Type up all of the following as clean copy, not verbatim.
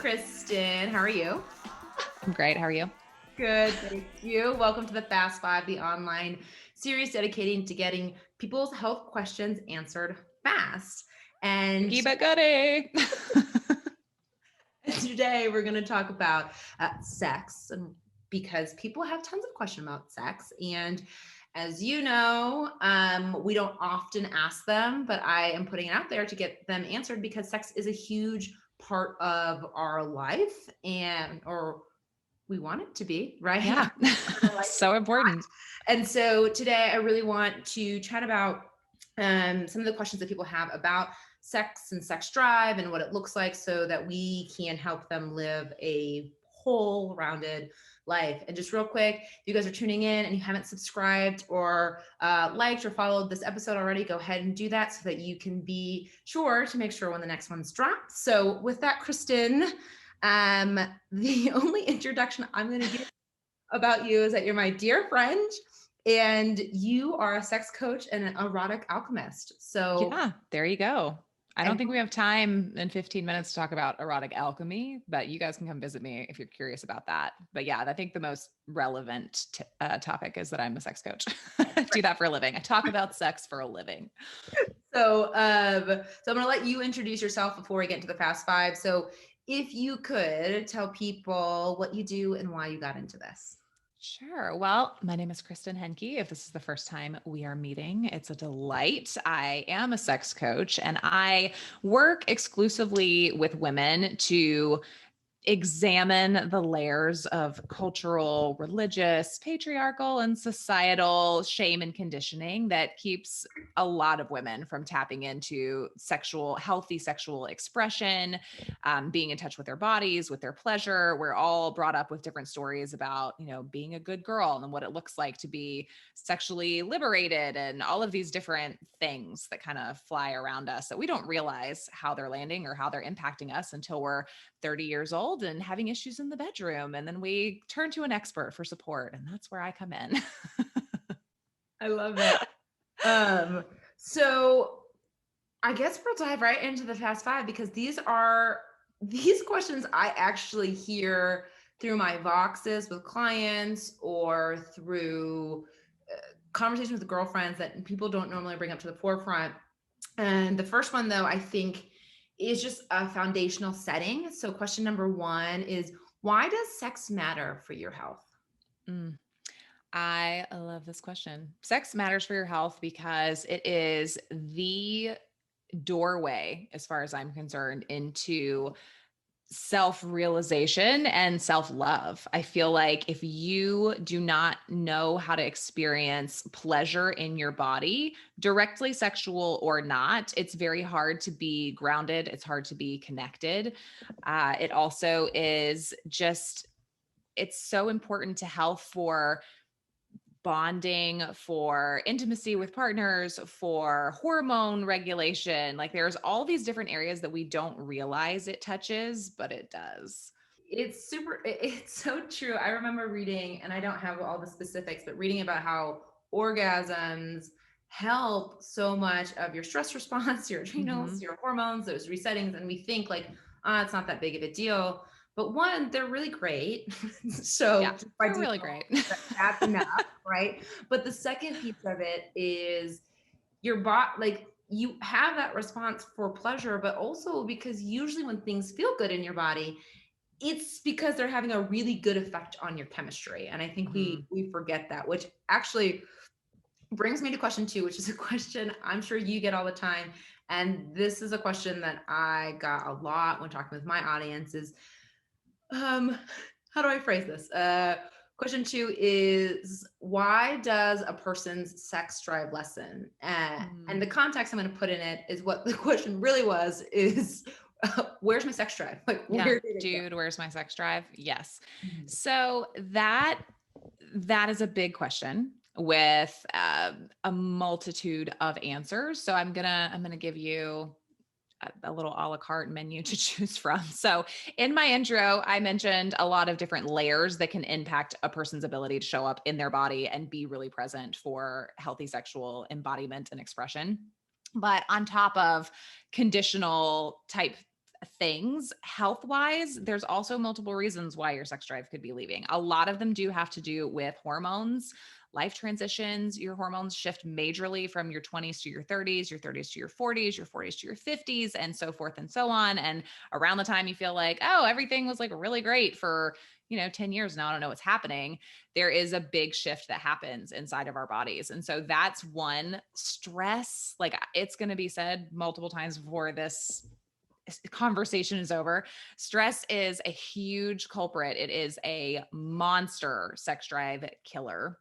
Christin. How are you? I'm great. How are you? Good, thank you. Welcome to the Fast Five, the online series dedicating to getting people's health questions answered fast. And Keep it goody. today we're going to talk about sex, and because people have tons of questions about sex. And as you know, we don't often ask them, but I am putting it out there to get them answered because sex is a huge part of our life, or we want it to be, right? Yeah. So important. And so today I really want to chat about some of the questions that people have about sex and sex drive and what it looks like so that we can help them live a whole rounded life. And just real quick, if you guys are tuning in and you haven't subscribed or liked or followed this episode already, go ahead and do that so that you can be sure to make sure when the next one's dropped. So with that, Christin, the only introduction I'm going to give about you is that you're my dear friend and you are a sex coach and an erotic alchemist. So Yeah, there you go. I don't think we have time in 15 minutes to talk about erotic alchemy, but you guys can come visit me if you're curious about that. But yeah, I think the most relevant topic is that I'm a sex coach. I do that for a living. I talk about sex for a living. So I'm going to let you introduce yourself before we get into the Fast Five. So if you could tell people what you do and why you got into this. Sure. Well, my name is Christin Henke. If this is the first time we are meeting, it's a delight. I am a sex coach and I work exclusively with women to examine the layers of cultural, religious, patriarchal, and societal shame and conditioning that keeps a lot of women from tapping into healthy sexual expression, being in touch with their bodies, with their pleasure. We're all brought up with different stories about, being a good girl and what it looks like to be sexually liberated and all of these different things that kind of fly around us that we don't realize how they're landing or how they're impacting us until we're 30 years old and having issues in the bedroom. And then we turn to an expert for support. And that's where I come in. I love it. So I guess we'll dive right into the Fast Five because these questions I actually hear through my Voxes with clients or through conversations with girlfriends that people don't normally bring up to the forefront. And the first one, though, I think is just a foundational setting. So question number one is, why does sex matter for your health? I love this question. Sex matters for your health because it is the doorway, as far as I'm concerned, into self-realization and self-love. I feel like if you do not know how to experience pleasure in your body, directly sexual or not, it's very hard to be grounded. It's hard to be connected. It also is just, it's so important to health for bonding, for intimacy with partners, for hormone regulation. Like there's all these different areas that we don't realize it touches, but it does. It's so true. I remember reading, and I don't have all the specifics, but reading about how orgasms help so much of your stress response, your adrenals, your hormones, those resettings. And we think like, it's not that big of a deal. But one, they're really great. So yeah, they're really great. That's enough, right? But the second piece of it is your body, like you have that response for pleasure, but also because usually when things feel good in your body, it's because they're having a really good effect on your chemistry. And I think we forget that, which actually brings me to question two, which is a question I'm sure you get all the time. And this is a question that I got a lot when talking with my audience is, how do I phrase this? Question two is, why does a person's sex drive lessen? And the context I'm going to put in it is what the question really was is, where's my sex drive? Like, where's my sex drive? Yes. So that is a big question with a multitude of answers. So I'm gonna give you a little a la carte menu to choose from. So in my intro, I mentioned a lot of different layers that can impact a person's ability to show up in their body and be really present for healthy sexual embodiment and expression. But on top of conditional type things health wise, there's also multiple reasons why your sex drive could be leaving. A lot of them do have to do with hormones, life transitions. Your hormones shift majorly from your 20s to your 30s, your 30s to your 40s, your 40s to your 50s, and so forth and so on. And around the time you feel like, oh, everything was like really great for 10 years now, I don't know what's happening. There is a big shift that happens inside of our bodies. And so that's one. Stress, like it's going to be said multiple times before this conversation is over. Stress is a huge culprit. It is a monster sex drive killer.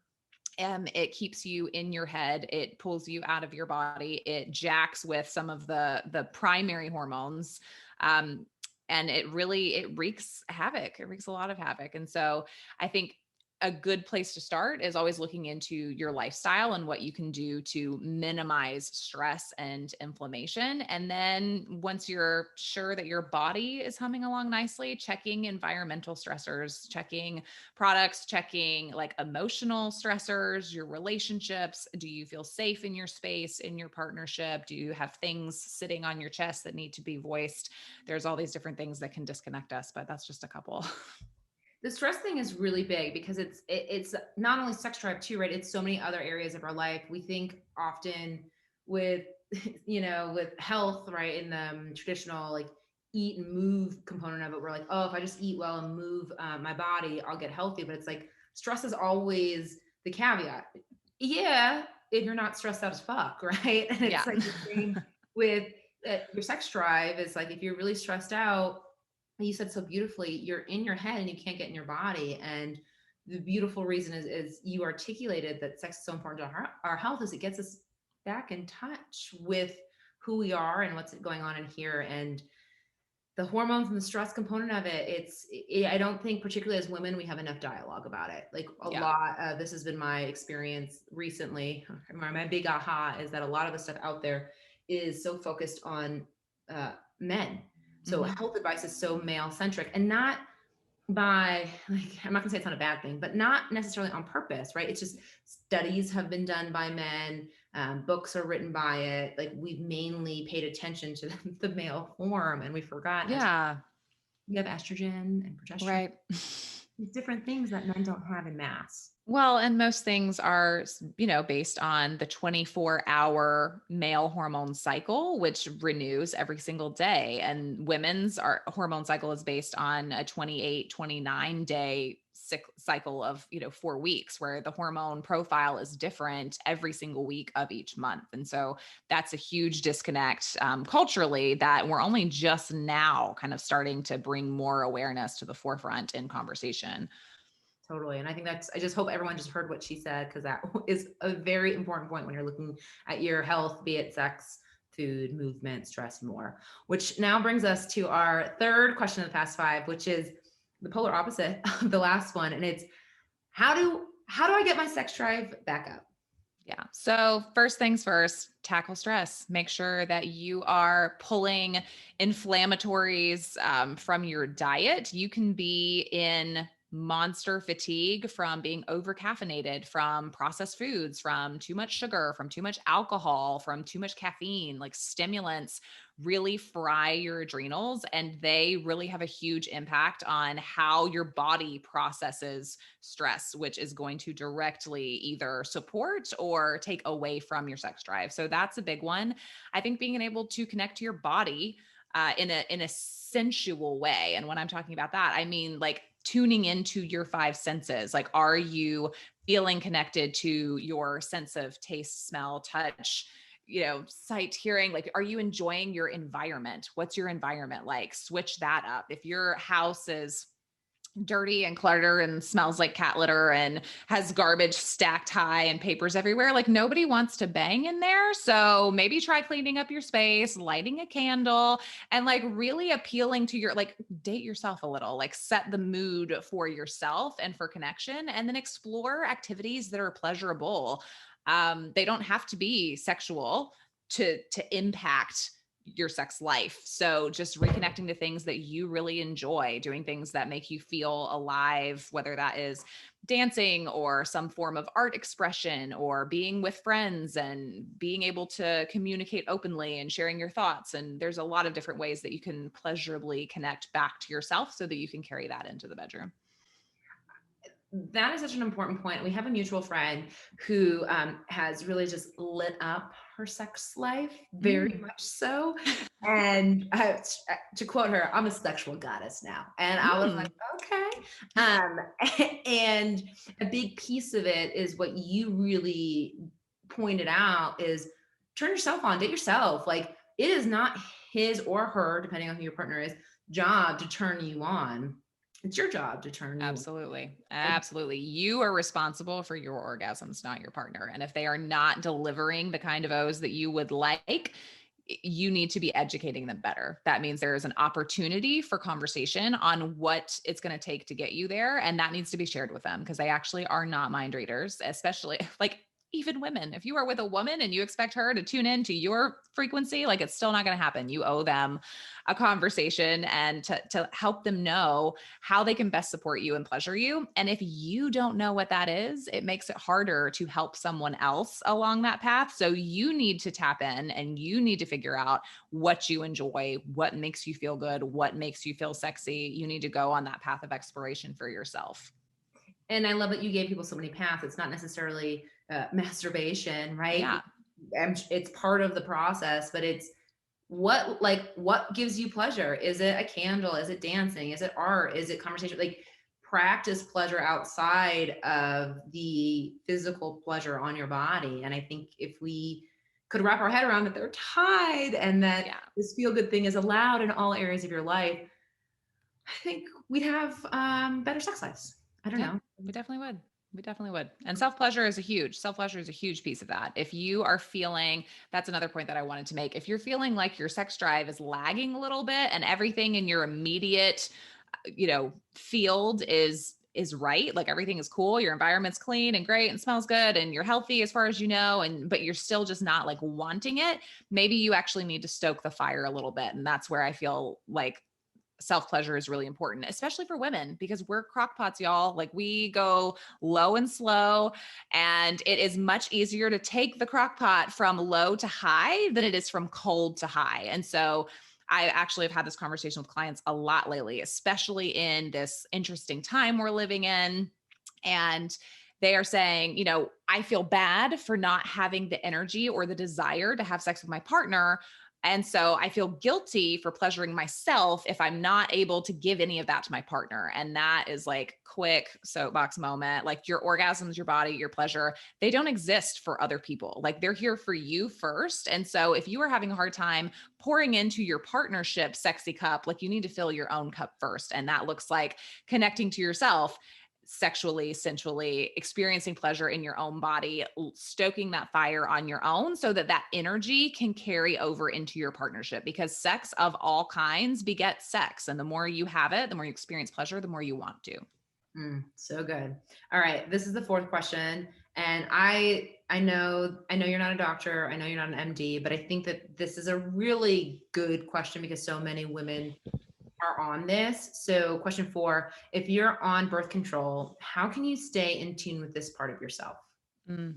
It keeps you in your head. It pulls you out of your body. It jacks with some of the primary hormones. And it wreaks havoc. It wreaks a lot of havoc. And so I think a good place to start is always looking into your lifestyle and what you can do to minimize stress and inflammation. And then once you're sure that your body is humming along nicely, checking environmental stressors, checking products, checking like emotional stressors, your relationships. Do you feel safe in your space, in your partnership? Do you have things sitting on your chest that need to be voiced? There's all these different things that can disconnect us, but that's just a couple. The stress thing is really big because it's not only sex drive too, right? It's so many other areas of our life. We think often with with health, right, in the traditional like eat and move component of it, we're like, oh, if I just eat well and move my body, I'll get healthy. But it's like stress is always the caveat. Yeah, if you're not stressed out as fuck, right? And it's Yeah. like the same with your sex drive. Is like if you're really stressed out, you said so beautifully, you're in your head and you can't get in your body. And the beautiful reason is you articulated that sex is so important to our health, is it gets us back in touch with who we are and what's going on in here. And the hormones and the stress component of I don't think, particularly as women, we have enough dialogue about it. Like a Yeah. lot, this has been my experience recently. My big aha is that a lot of the stuff out there is so focused on men. So Mhm. health advice is so male centric, and not by, like, I'm not gonna say it's not a bad thing, but not necessarily on purpose, right? It's just studies have been done by men, books are written by it. Like we've mainly paid attention to the male form, and we forgot as Yeah. we have estrogen and progesterone, Right. these different things that men don't have in mass. Well, and most things are, based on the 24-hour male hormone cycle, which renews every single day. And hormone cycle is based on a 28, 29-day cycle of, 4 weeks, where the hormone profile is different every single week of each month. And so that's a huge disconnect culturally that we're only just now kind of starting to bring more awareness to the forefront in conversation. Totally. And I think I just hope everyone just heard what she said, because that is a very important point when you're looking at your health, be it sex, food, movement, stress, more. Which now brings us to our third question of the past five, which is the polar opposite of the last one. And it's how do I get my sex drive back up? Yeah. So, first things first, tackle stress. Make sure that you are pulling inflammatories from your diet. You can be in monster fatigue from being over caffeinated, from processed foods, from too much sugar, from too much alcohol, from too much caffeine. Like stimulants really fry your adrenals, and they really have a huge impact on how your body processes stress, which is going to directly either support or take away from your sex drive. So that's a big one. I think being able to connect to your body in a sensual way. And when I'm talking about that, I mean like tuning into your five senses. Like, are you feeling connected to your sense of taste, smell, touch, sight, hearing? Like, are you enjoying your environment? What's your environment like? Switch that up. If your house is dirty and cluttered and smells like cat litter and has garbage stacked high and papers everywhere, like nobody wants to bang in there. So maybe try cleaning up your space, lighting a candle, and like really appealing to like date yourself a little, like set the mood for yourself and for connection, and then explore activities that are pleasurable. They don't have to be sexual to impact your sex life. So just reconnecting to things that you really enjoy, doing things that make you feel alive, whether that is dancing or some form of art expression or being with friends and being able to communicate openly and sharing your thoughts. And there's a lot of different ways that you can pleasurably connect back to yourself so that you can carry that into the bedroom. That is such an important point. We have a mutual friend who has really just lit up her sex life, very Mm. much so. And to quote her, I'm a sexual goddess now. And I was like, Mm. okay. And a big piece of it is what you really pointed out is turn yourself on, date yourself. Like it is not his or her, depending on who your partner is, job to turn you on. It's your job to turn you on. Absolutely. Absolutely. You are responsible for your orgasms, not your partner. And if they are not delivering the kind of O's that you would like, you need to be educating them better. That means there is an opportunity for conversation on what it's going to take to get you there. And that needs to be shared with them because they actually are not mind readers, especially like even women. If you are with a woman and you expect her to tune in to your frequency, like it's still not going to happen. You owe them a conversation and to help them know how they can best support you and pleasure you. And if you don't know what that is, it makes it harder to help someone else along that path. So you need to tap in and you need to figure out what you enjoy, what makes you feel good, what makes you feel sexy. You need to go on that path of exploration for yourself. And I love that you gave people so many paths. It's not necessarily masturbation, right? Yeah. It's part of the process, but it's what gives you pleasure? Is it a candle? Is it dancing? Is it art? Is it conversation? Like practice pleasure outside of the physical pleasure on your body. And I think if we could wrap our head around that they're tied and that Yeah. this feel good thing is allowed in all areas of your life, I think we'd have better sex lives. I don't Yeah, know. we definitely would. We definitely would. And self-pleasure is a huge piece of that. If you are feeling, that's another point that I wanted to make. If you're feeling like your sex drive is lagging a little bit and everything in your immediate, field is right, like everything is cool, your environment's clean and great and smells good and you're healthy as far as you know, and but you're still just not like wanting it, maybe you actually need to stoke the fire a little bit. And that's where I feel like self-pleasure is really important, especially for women, because we're crockpots, y'all. Like we go low and slow, and it is much easier to take the crockpot from low to high than it is from cold to high. And so I actually have had this conversation with clients a lot lately, especially in this interesting time we're living in. And they are saying, I feel bad for not having the energy or the desire to have sex with my partner. And so I feel guilty for pleasuring myself if I'm not able to give any of that to my partner. And that is like quick soapbox moment. Like your orgasms, your body, your pleasure, they don't exist for other people. Like they're here for you first. And so if you are having a hard time pouring into your partnership sexy cup, like you need to fill your own cup first. And that looks like connecting to yourself sexually, sensually, experiencing pleasure in your own body, stoking that fire on your own so that that energy can carry over into your partnership, because sex of all kinds begets sex. And the more you have it, the more you experience pleasure, the more you want to. So good. All right. This is the fourth question. And I know you're not a doctor. I know you're not an MD, but I think that this is a really good question because so many women are on this. So question 4, if you're on birth control, how can you stay in tune with this part of yourself? Mm.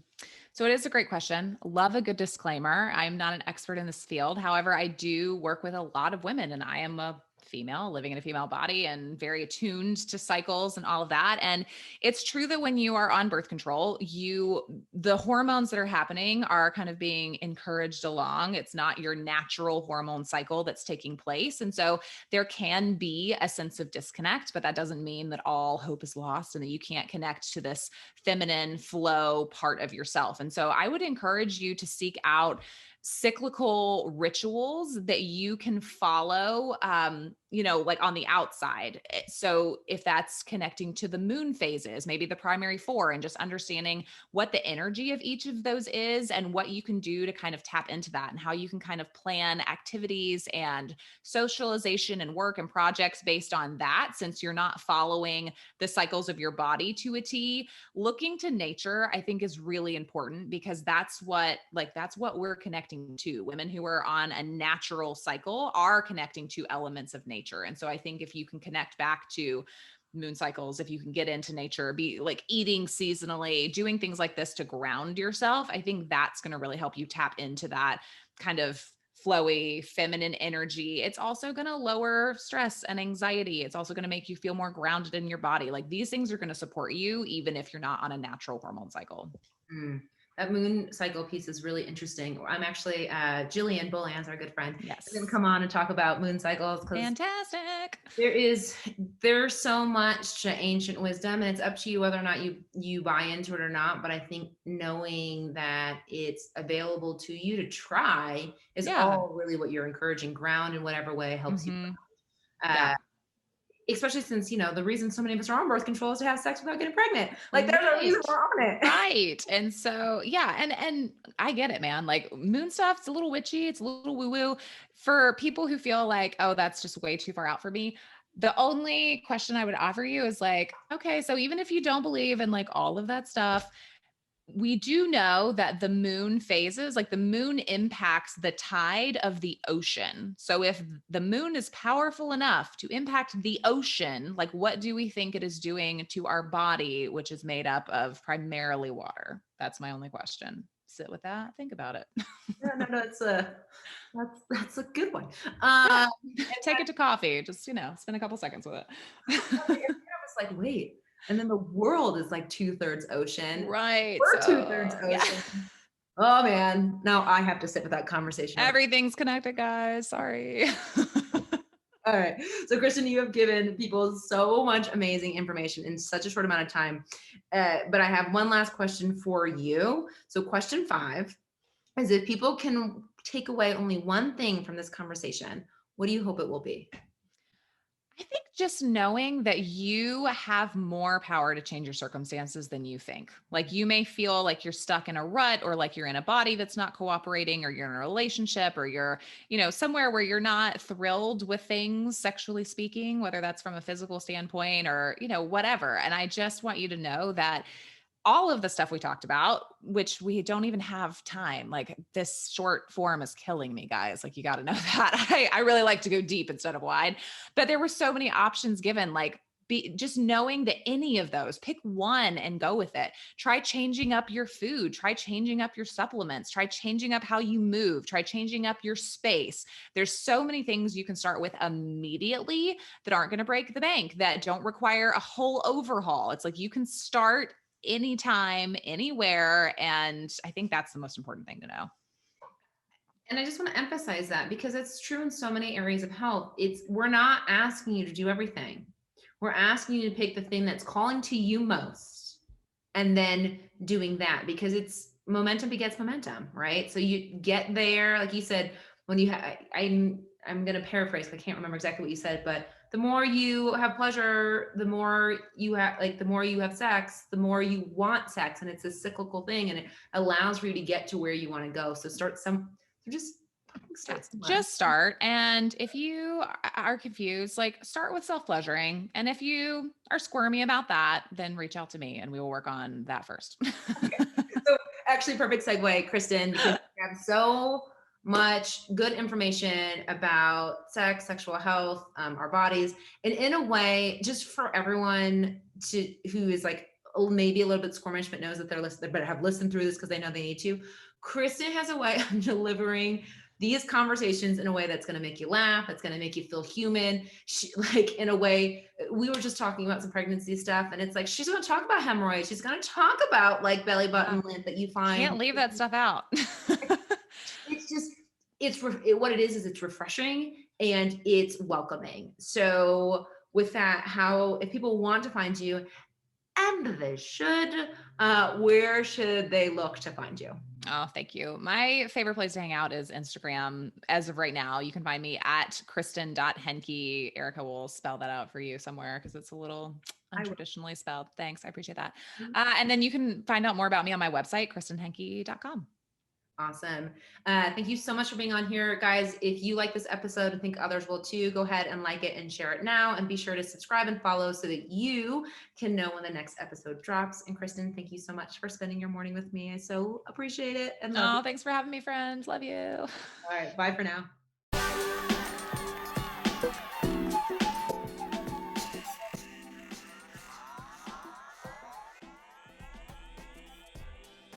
So it is a great question. Love a good disclaimer. I'm not an expert in this field. However, I do work with a lot of women, and I am a female living in a female body and very attuned to cycles and all of that. And it's true that when you are on birth control, the hormones that are happening are kind of being encouraged along. It's not your natural hormone cycle that's taking place. And so there can be a sense of disconnect, but that doesn't mean that all hope is lost and that you can't connect to this feminine flow part of yourself. And so I would encourage you to seek out cyclical rituals that you can follow. like on the outside. So if that's connecting to the moon phases, maybe the primary four, and just understanding what the energy of each of those is and what you can do to kind of tap into that, and how you can kind of plan activities and socialization and work and projects based on that, since you're not following the cycles of your body to a T. Looking to nature, I think, is really important, because that's what we're connecting to. Women who are on a natural cycle are connecting to elements of nature. And so I think if you can connect back to moon cycles, if you can get into nature, be like eating seasonally, doing things like this to ground yourself, I think that's going to really help you tap into that kind of flowy feminine energy. It's also going to lower stress and anxiety. It's also going to make you feel more grounded in your body. Like, these things are going to support you even if you're not on a natural hormone cycle. Mm. That moon cycle piece is really interesting. I'm actually, Jillian Bolan's our good friend. Yes. Is going to come on and talk about moon cycles, because Fantastic. there's so much ancient wisdom, and it's up to you whether or not you buy into it or not. But I think knowing that it's available to you to try is all really what you're encouraging. Ground in whatever way helps you. Especially since, the reason so many of us are on birth control is to have sex without getting pregnant. Like, there's a reason we're on it. Right. And so, and I get it, man. Like, moon stuff, it's a little witchy. It's a little woo woo for people who feel like, oh, that's just way too far out for me. The only question I would offer you is like, okay, so even if you don't believe in like all of that stuff, we do know that the moon phases, like the moon impacts the tide of the ocean. So if the moon is powerful enough to impact the ocean, like, what do we think it is doing to our body, which is made up of primarily water? That's my only question. Sit with that. Think about it. No, that's a good one. Take it to coffee. Just, spend a couple seconds with it. I was like, wait. And then the world is like 2/3 ocean. Right. We're 2/3 ocean. Yeah. Oh man. Now I have to sit with that conversation. Everything's connected, guys. Sorry. All right. So Christin, you have given people so much amazing information in such a short amount of time. But I have one last question for you. So question 5 is, if people can take away only one thing from this conversation, what do you hope it will be? I think just knowing that you have more power to change your circumstances than you think. Like, you may feel like you're stuck in a rut, or like you're in a body that's not cooperating, or you're in a relationship, or you're, somewhere where you're not thrilled with things, sexually speaking, whether that's from a physical standpoint or, whatever. And I just want you to know that all of the stuff we talked about, which we don't even have time, like, this short form is killing me, guys. Like, you got to know that I really like to go deep instead of wide, but there were so many options given. Like, just knowing that any of those, pick one and go with it. Try changing up your food, try changing up your supplements, try changing up how you move, try changing up your space. There's so many things you can start with immediately that aren't going to break the bank, that don't require a whole overhaul. It's like, you can start anytime, anywhere. And I think that's the most important thing to know. And I just want to emphasize that, because it's true in so many areas of health. We're not asking you to do everything. We're asking you to pick the thing that's calling to you most, and then doing that, because it's momentum begets momentum, right? So you get there, like you said, when you have, I'm going to paraphrase, I can't remember exactly what you said, but the more you have pleasure, the more you have, the more you have sex, the more you want sex. And it's a cyclical thing, and it allows for you to get to where you want to go. So just start. And if you are confused, start with self-pleasuring. And if you are squirmy about that, then reach out to me and we will work on that first. Okay. So actually, perfect segue, Christin, because you have so much good information about sex, sexual health, our bodies, and in a way, just for everyone who is maybe a little bit squirmish, but knows that they're listening, but have listened through this because they know they need to. Christin has a way of delivering these conversations in a way that's going to make you laugh, that's going to make you feel human. In a way, we were just talking about some pregnancy stuff, and it's like, she's going to talk about hemorrhoids. She's going to talk about belly button lint that you find. Can't leave that stuff out. What it is it's refreshing and it's welcoming. So with that, if people want to find you, and they should, where should they look to find you? Oh, thank you. My favorite place to hang out is Instagram. As of right now, you can find me at Christin.Henke. Erica will spell that out for you somewhere because it's a little I will. untraditionally spelled. Thanks. I appreciate that. And then you can find out more about me on my website, KristinHenke.com. Awesome. Thank you so much for being on here, guys. If you like this episode and think others will too, go ahead and like it and share it now. And be sure to subscribe and follow so that you can know when the next episode drops. And Christin, thank you so much for spending your morning with me. I so appreciate it and love you. Oh, thanks for having me, friends. Love you. All right. Bye for now.